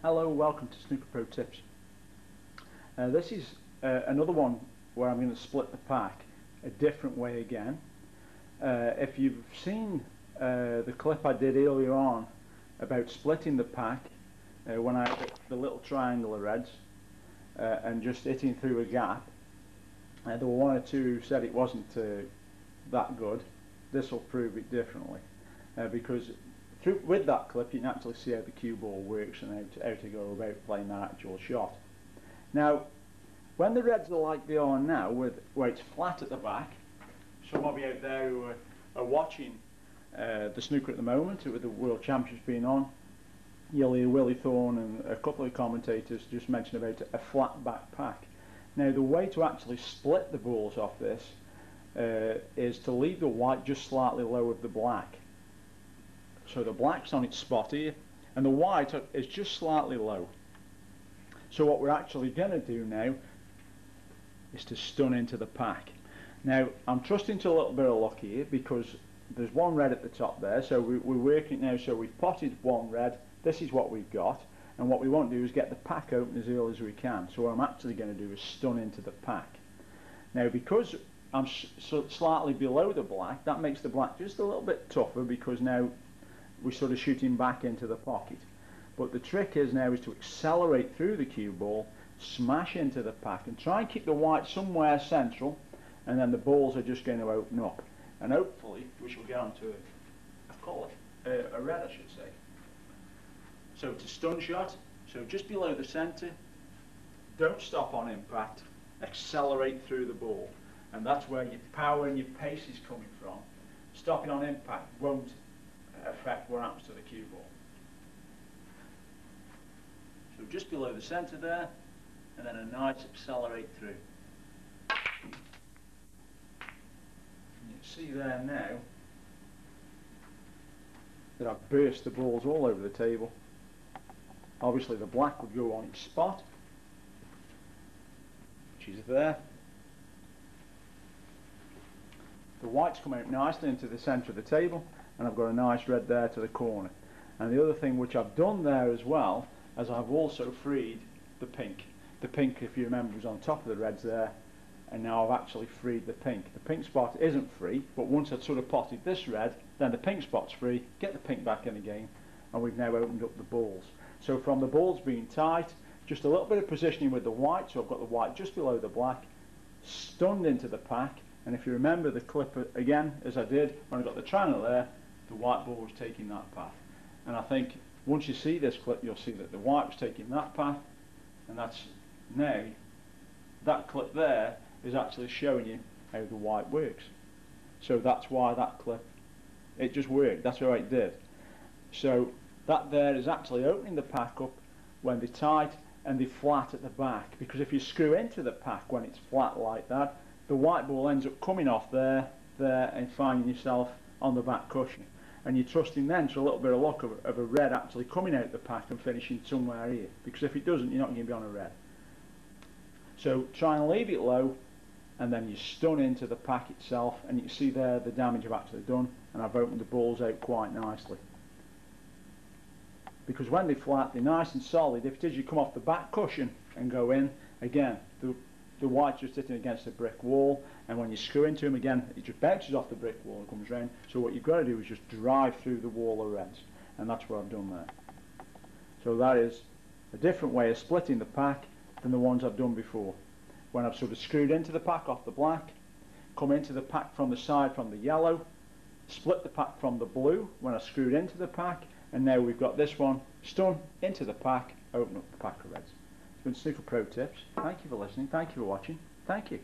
Hello, welcome to Snooker Pro Tips. This is another one where I'm going to split the pack a different way again. If you've seen the clip I did earlier on about splitting the pack when I had the little triangle of reds and just hitting through a gap, there were one or two who said it wasn't that good. This will prove it differently because with that clip you can actually see how the cue ball works and how to go about playing that actual shot. Now when the reds are like they are now, where it's flat at the back, some of you out there who are watching the snooker at the moment with the World Championships being on, you'll hear Willie Thorne and a couple of commentators just mention about a flat back pack. Now the way to actually split the balls off this is to leave the white just slightly low of the black. So the black's on its spot here and the white is just slightly low. So what we're actually going to do now is to stun into the pack. Now I'm trusting to a little bit of luck here because there's one red at the top there, so we're working it now. So we've potted one red, this is what we've got, and what we want to do is get the pack open as early as we can. So what I'm actually going to do is stun into the pack. Now because I'm slightly below the black, that makes the black just a little bit tougher because now we're sort of shooting back into the pocket. But the trick is now is to accelerate through the cue ball, smash into the pack and try and keep the white somewhere central, and then the balls are just going to open up. And hopefully we shall get onto a colour, a red I should say. So to stun shot, so just below the centre, don't stop on impact, accelerate through the ball. And that's where your power and your pace is coming from. Stopping on impact won't affect what happens to the cue ball. So just below the centre there, and then a nice accelerate through. And you can see there now that I've burst the balls all over the table. Obviously the black would go on its spot, which is there. The whites come out nicely into the centre of the table, and I've got a nice red there to the corner. And the other thing which I've done there as well, as I've also freed the pink. The pink, if you remember, was on top of the reds there, and now I've actually freed the pink. The pink spot isn't free, but once I've sort of potted this red, then the pink spot's free, get the pink back in the game, and we've now opened up the balls. So from the balls being tight, just a little bit of positioning with the white, so I've got the white just below the black, stunned into the pack, and if you remember the clip again, as I did, when I got the triangle there, the white ball was taking that path. And I think once you see this clip, you'll see that the white was taking that path, and that's now, that clip there is actually showing you how the white works. So that's why that clip, it just worked, that's how it did. So that there is actually opening the pack up when they're tight and they're flat at the back, because if you screw into the pack when it's flat like that, the white ball ends up coming off there, and finding yourself on the back cushion. And you're trusting then to a little bit of luck of a red actually coming out the pack and finishing somewhere here, because if it doesn't, you're not going to be on a red. So try and leave it low, and then you stun into the pack itself, and you can see there the damage I've actually done, and I've opened the balls out quite nicely. Because when they're flat, they're nice and solid. If it is you come off the back cushion and go in, again, the white's just sitting against a brick wall, and when you screw into them again, it just bounces off the brick wall and comes round. So what you've got to do is just drive through the wall of reds, and that's what I've done there. So that is a different way of splitting the pack than the ones I've done before. When I've sort of screwed into the pack off the black, come into the pack from the side from the yellow, split the pack from the blue when I screwed into the pack, and now we've got this one, stun into the pack, open up the pack of reds. It's been Snooker Pro Tips. Thank you for listening, thank you for watching, thank you.